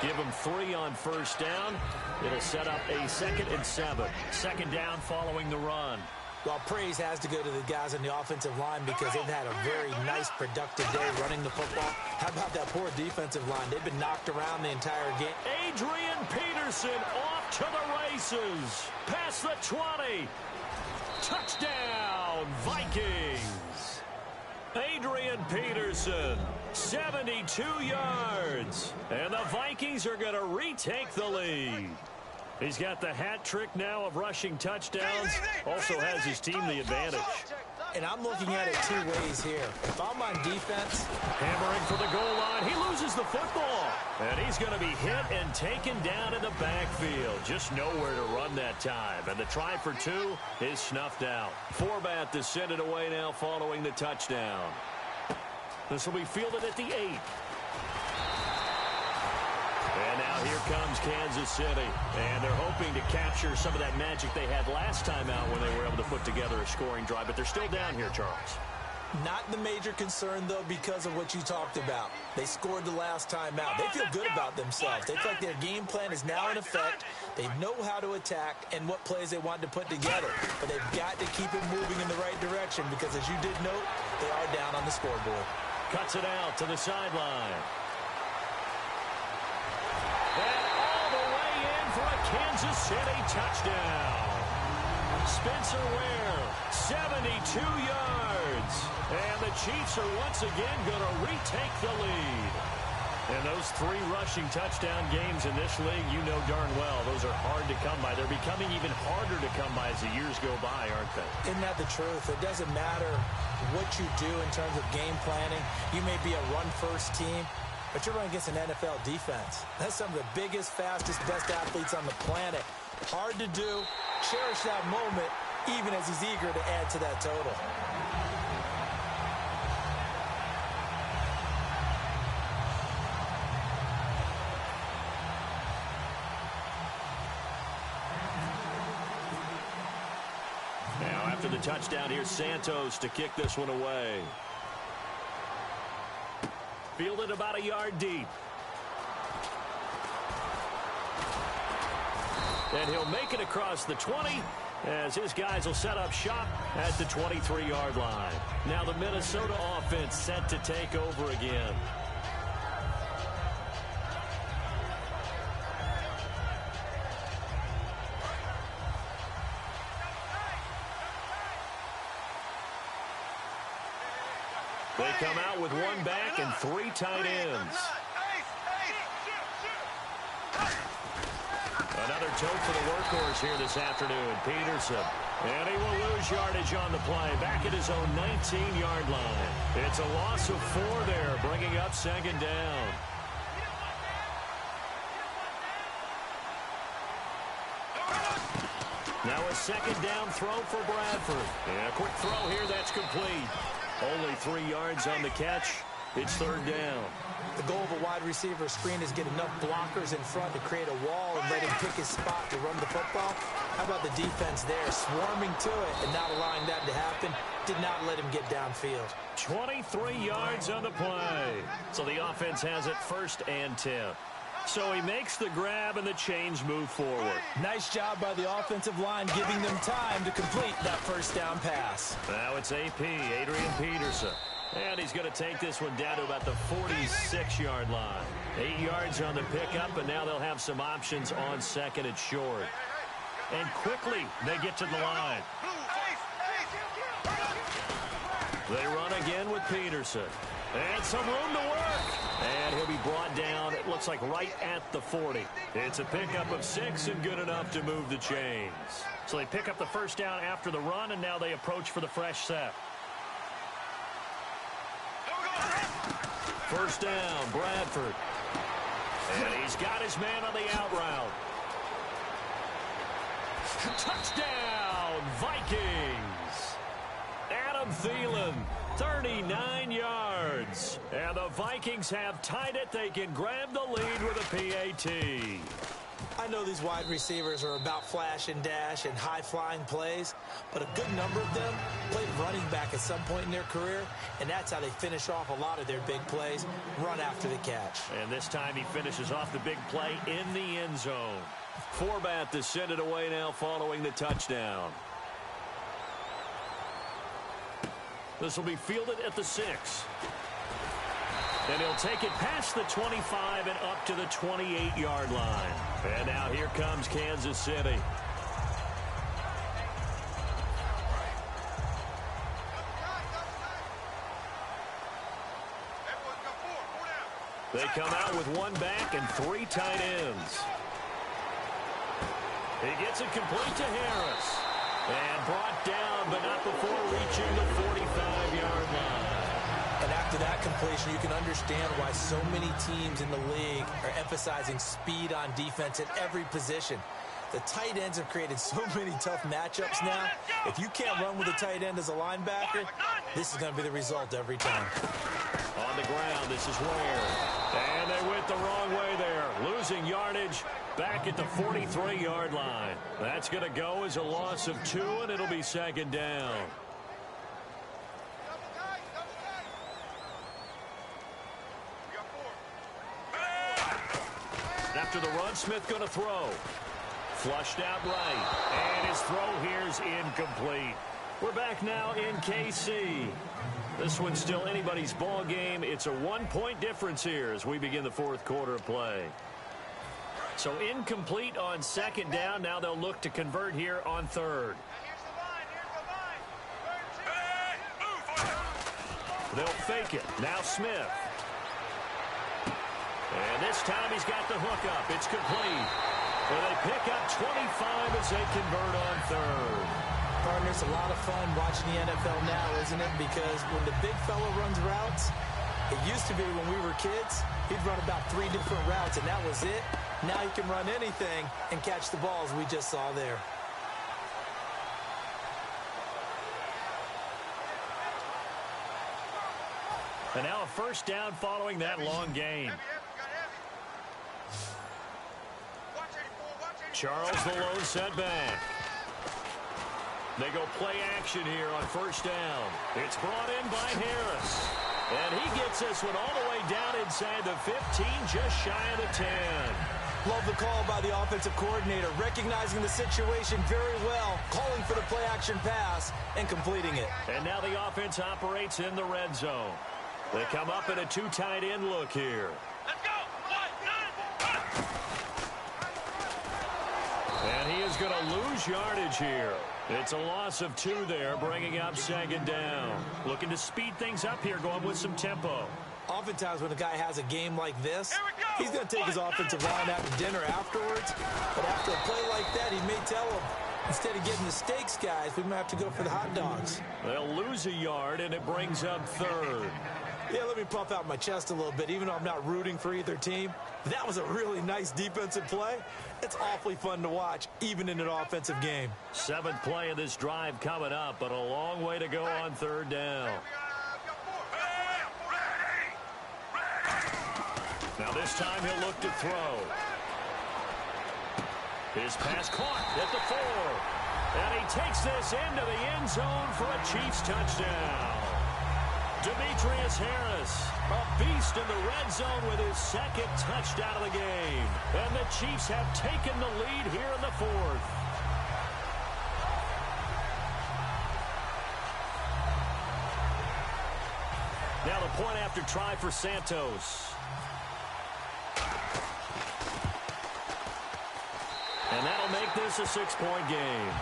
Give him 3 on 1st down. It'll set up a 2nd and 7. 2nd down following the run. Well, praise has to go to the guys on the offensive line because they've had a very nice, productive day running the football. How about that poor defensive line? They've been knocked around the entire game. Adrian Peterson off to the races. Past the 20. Touchdown, Vikings. Adrian Peterson, 72 yards. And the Vikings are going to retake the lead. He's got the hat trick now of rushing touchdowns. Also has his team the advantage. And I'm looking at it 2 ways here. If I'm on defense, hammering for the goal line. He loses the football. And he's going to be hit and taken down in the backfield. Just nowhere to run that time. And the try for 2 is snuffed out. Forbat to send it away now following the touchdown. This will be fielded at the 8. And now here comes Kansas City. And they're hoping to capture some of that magic they had last time out when they were able to put together a scoring drive. But they're still down here, Charles. not the major concern, though, because of what you talked about. They scored the last time out. They feel good about themselves. They feel like their game plan is now in effect. They know how to attack and what plays they want to put together. But they've got to keep it moving in the right direction because, as you did note, they are down on the scoreboard. Cuts it out to the sideline. And all the way in for a Kansas City touchdown. Spencer Ware, 72 yards. And the Chiefs are once again going to retake the lead. And those 3 rushing touchdown games in this league, you know darn well, those are hard to come by. They're becoming even harder to come by as the years go by, aren't they? Isn't that the truth? It doesn't matter what you do in terms of game planning. You may be a run-first team, but you're running against an NFL defense. That's some of the biggest, fastest, best athletes on the planet. Hard to do. Cherish that moment, even as he's eager to add to that total. Now, after the touchdown, here's Santos to kick this one away. Fielded about a yard deep. And he'll make it across the 20 as his guys will set up shop at the 23-yard line. Now the Minnesota offense set to take over again. They come out with one back and three tight ends. Another tote for the workhorse here this afternoon, Peterson. And he will lose yardage on the play, back at his own 19-yard line. It's a loss of 4 there, bringing up second down. Now a second down throw for Bradford. And a quick throw here, that's complete. Only 3 yards on the catch. It's third down. The goal of a wide receiver screen is get enough blockers in front to create a wall and let him pick his spot to run the football. How about the defense there, swarming to it and not allowing that to happen? Did not let him get downfield. 23 yards on the play. So the offense has it 1st and 10. So he makes the grab and the chains move forward. Nice job by the offensive line giving them time to complete that first down pass. Now it's AP, Adrian Peterson. And he's going to take this one down to about the 46-yard line. 8 yards on the pickup, and now they'll have some options on second and short. And quickly, they get to the line. They run again with Peterson. And some room to work. And he'll be brought down, it looks like right at the 40. It's a pickup of 6 and good enough to move the chains. So they pick up the first down after the run, and now they approach for the fresh set. First down, Bradford. And he's got his man on the out route. Touchdown, Vikings. Adam Thielen, 39 yards. And the Vikings have tied it. They can grab the lead with a PAT. I know these wide receivers are about flash and dash and high-flying plays, but a good number of them played running back at some point in their career, and that's how they finish off a lot of their big plays, run after the catch. And this time he finishes off the big play in the end zone. Forbat to send it away now following the touchdown. This will be fielded at the 6. And he'll take it past the 25 and up to the 28-yard line. And now here comes Kansas City. They come out with one back and 3 tight ends. He gets it complete to Harris. And brought down, but not before reaching the 45-yard line. And after that completion, you can understand why so many teams in the league are emphasizing speed on defense at every position. The tight ends have created so many tough matchups now. If you can't run with a tight end as a linebacker, this is going to be the result every time. On the ground, this is Ware. And they went the wrong way there. Losing yardage back at the 43-yard line. That's going to go as a loss of 2, and it'll be second down. After the run, Smith going to throw. Flushed out right. And his throw here is incomplete. We're back now in KC. This one's still anybody's ball game. It's a 1-point difference here as we begin the 4th quarter of play. So incomplete on second down. Now they'll look to convert here on 3rd. They'll fake it. Now Smith. And this time he's got the hookup. It's complete. And they pick up 25 as they convert on 3rd. Partner, it's a lot of fun watching the NFL now, isn't it? Because when the big fella runs routes, it used to be when we were kids, he'd run about 3 different routes, and that was it. Now he can run anything and catch the balls we just saw there. And now a first down following that long gain. Charles the lone setback. They go play action here on first down. It's brought in by Harris. And he gets this one all the way down inside the 15, just shy of the 10. Love the call by the offensive coordinator, recognizing the situation very well, calling for the play action pass and completing it. And now the offense operates in the red zone. They come up in a 2 tight end look here. Let's go! And he is going to lose yardage here. It's a loss of 2 there, bringing up 2nd down. Looking to speed things up here, going with some tempo. Oftentimes when a guy has a game like this, he's going to take his offensive line out to dinner afterwards. But after a play like that, he may tell him, instead of getting the steaks, guys, we might have to go for the hot dogs. They'll lose a yard, and it brings up 3rd. Yeah, let me puff out my chest a little bit, even though I'm not rooting for either team. That was a really nice defensive play. It's awfully fun to watch, even in an offensive game. 7th play of this drive coming up, but a long way to go on 3rd down. Now this time he'll look to throw. His pass caught at the 4. And he takes this into the end zone for a Chiefs touchdown. Demetrius Harris, a beast in the red zone with his 2nd touchdown of the game. And the Chiefs have taken the lead here in the 4th. Now the point after try for Santos. And that'll make this a 6-point game.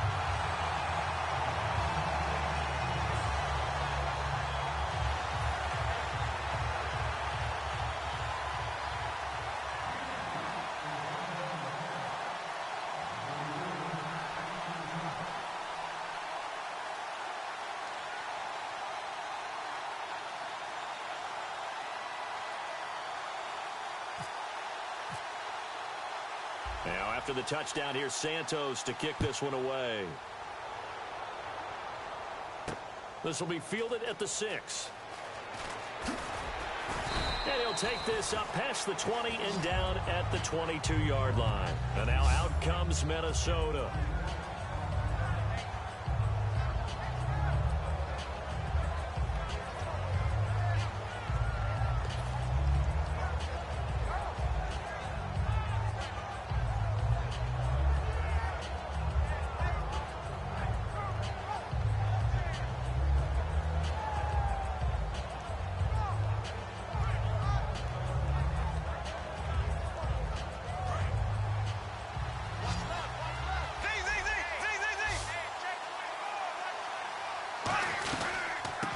Now, after the touchdown, here's Santos to kick this one away. This will be fielded at the 6. And he'll take this up past the 20 and down at the 22-yard line. And now out comes Minnesota.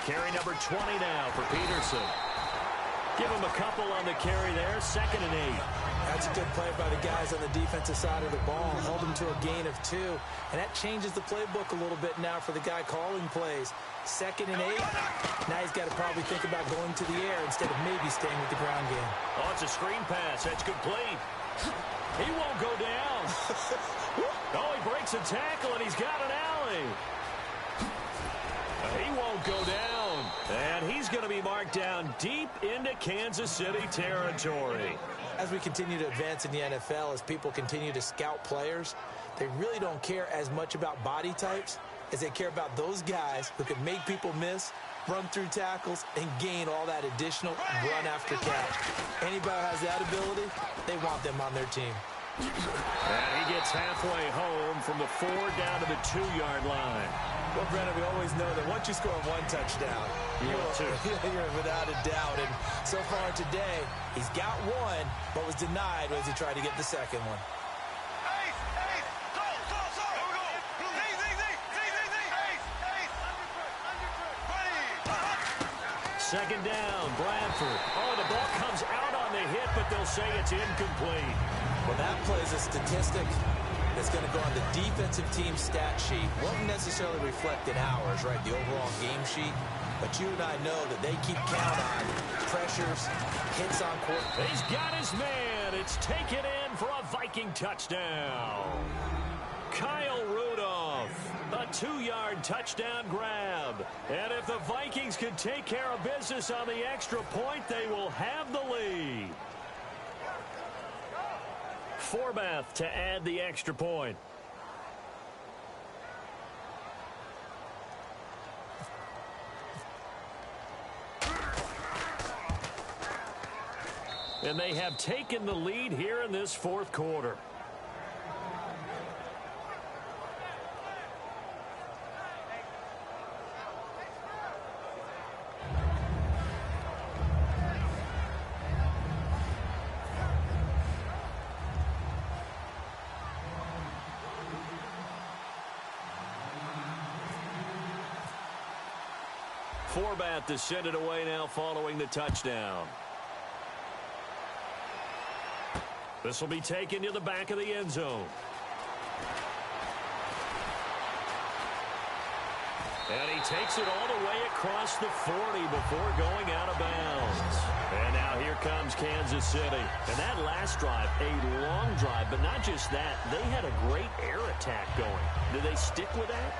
Carry number 20 now for Peterson. Give him a couple on the carry there. 2nd and 8. That's a good play by the guys on the defensive side of the ball. Held him to a gain of 2. And that changes the playbook a little bit now for the guy calling plays. 2nd and 8. Now he's got to probably think about going to the air instead of maybe staying with the ground game. Oh, it's a screen pass. That's complete. He won't go down. Oh, he breaks a tackle, and he's got an alley. He won't go down. And he's going to be marked down deep into Kansas City territory. As we continue to advance in the NFL, as people continue to scout players, they really don't care as much about body types as they care about those guys who can make people miss, run through tackles, and gain all that additional run after catch. Anybody who has that ability, they want them on their team. And he gets halfway home from the 4 down to the 2-yard line. Well, Brennan, we always know that once you score 1 touchdown, you're without a doubt. And so far today, he's got 1, but was denied as he tried to get the 2nd one. Second down, Bradford. Oh, the ball comes out on the hit, but they'll say it's incomplete. Well, that plays a statistic that's going to go on the defensive team stat sheet. Won't necessarily reflect in ours, right, the overall game sheet. But you and I know that they keep count on pressures, hits on court. He's got his man. It's taken in for a Viking touchdown. Kyle Rudolph, a 2-yard touchdown grab. And if the Vikings can take care of business on the extra point, they will have the lead. Forbath to add the extra point. And they have taken the lead here in this 4th quarter. format to send it away now following the touchdown. This will be taken to the back of the end zone. And he takes it all the way across the 40 before going out of bounds. And now here comes Kansas City. And that last drive, a long drive, but not just that. They had a great air attack going. Do they stick with that?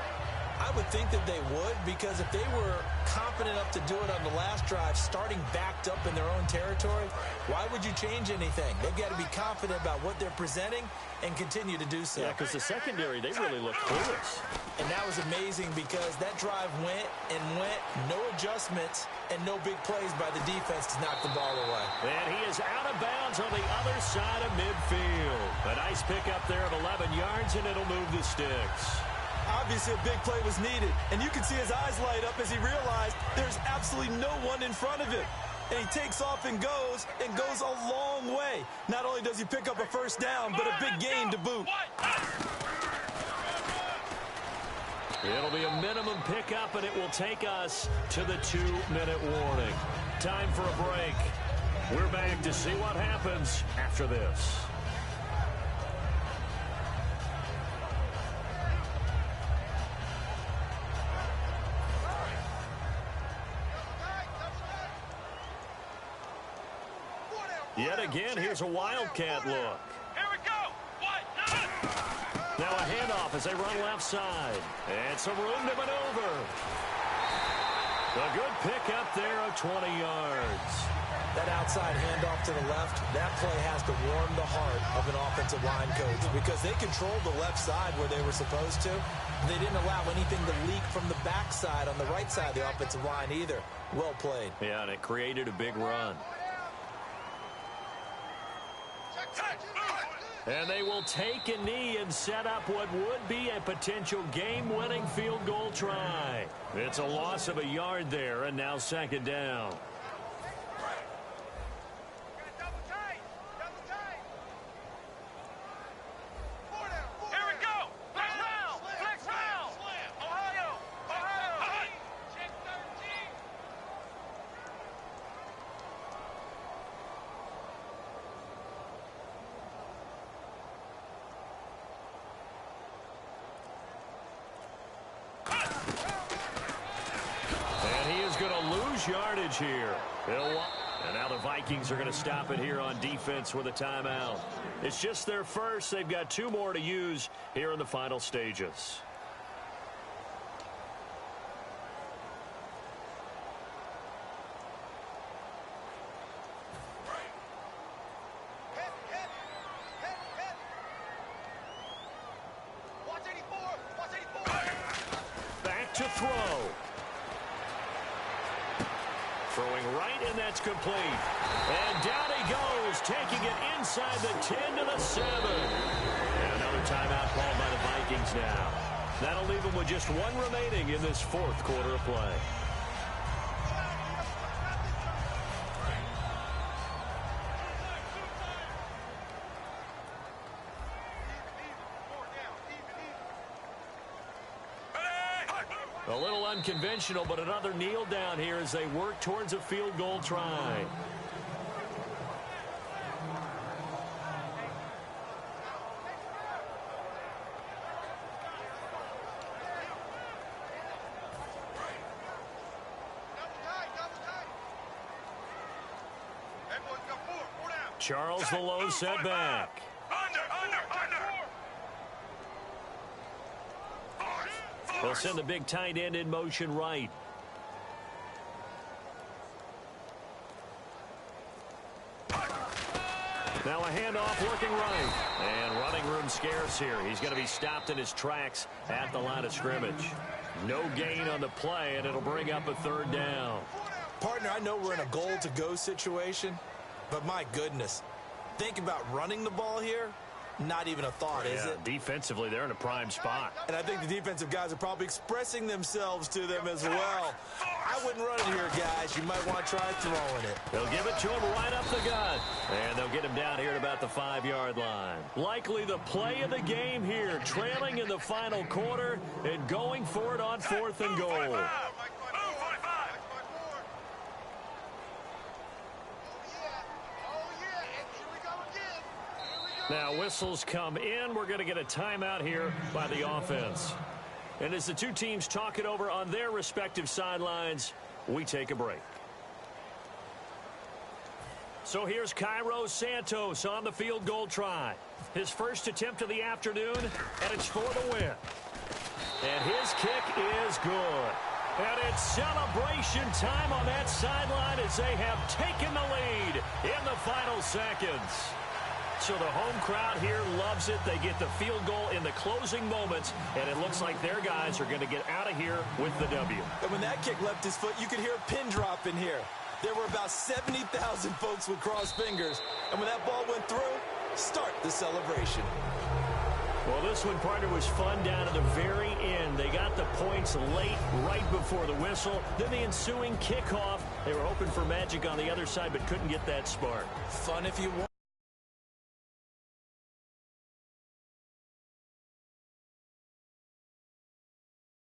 I would think that they would, because if they were confident enough to do it on the last drive, starting backed up in their own territory, why would you change anything? They've got to be confident about what they're presenting and continue to do so. Yeah, because the secondary, they really look clueless. And that was amazing because that drive went and went, no adjustments, and no big plays by the defense to knock the ball away. And he is out of bounds on the other side of midfield. A nice pickup there of 11 yards, and it'll move the sticks. Obviously, a big play was needed, and you can see his eyes light up as he realized there's absolutely no one in front of him. And he takes off and goes a long way. Not only does he pick up a first down, but a big gain to boot. It'll be a minimum pickup, and it will take us to the 2-minute warning. Time for a break. We're back to see what happens after this. Yet again, here's a Wildcat look. Here we go. Now a handoff as they run left side. And some room to maneuver. A good pickup there of 20 yards. That outside handoff to the left, that play has to warm the heart of an offensive line coach because they controlled the left side where they were supposed to. They didn't allow anything to leak from the backside on the right side of the offensive line either. Well played. Yeah, and it created a big run. And they will take a knee and set up what would be a potential game-winning field goal try. It's a loss of a yard there, and now second down. Here we go. Flex round. Flex round. Ohio. Ohio. Check 13. And he is going to lose yardage here. And now the Vikings are going to stop it here on defense with a timeout. It's just their first. They've got 2 more to use here in the final stages. Back to throw. Throwing right, and that's complete. And down he goes, taking it inside the 10 to the 7. And another timeout called by the Vikings now. That'll leave them with just 1 remaining in this 4th quarter of play. A little unconventional, but another kneel down here as they work towards a field goal try. Charles the low setback. They'll send the big tight end in motion right. Now a handoff working right. And running room scarce here. He's going to be stopped in his tracks at the line of scrimmage. No gain on the play, and it'll bring up a 3rd down. Partner, I know we're in a goal-to-go situation, but my goodness, think about running the ball here. Not even a thought, is it? Defensively, they're in a prime spot. And I think the defensive guys are probably expressing themselves to them as well. I wouldn't run it here, guys. You might want to try throwing it. They'll give it to him right up the gut. And they'll get him down here at about the 5-yard line. Likely the play of the game here, trailing in the final quarter and going for it on 4th and goal. Now whistles come in. We're going to get a timeout here by the offense. And as the two teams talk it over on their respective sidelines, we take a break. So here's Cairo Santos on the field goal try. His first attempt of the afternoon, and it's for the win. And his kick is good. And it's celebration time on that sideline as they have taken the lead in the final seconds. So the home crowd here loves it. They get the field goal in the closing moments, and it looks like their guys are going to get out of here with the W. And when that kick left his foot, you could hear a pin drop in here. There were about 70,000 folks with crossed fingers. And when that ball went through, start the celebration. Well, this one, partner, was fun down to the very end. They got the points late, right before the whistle. Then the ensuing kickoff. They were hoping for magic on the other side, but couldn't get that spark. Fun if you want.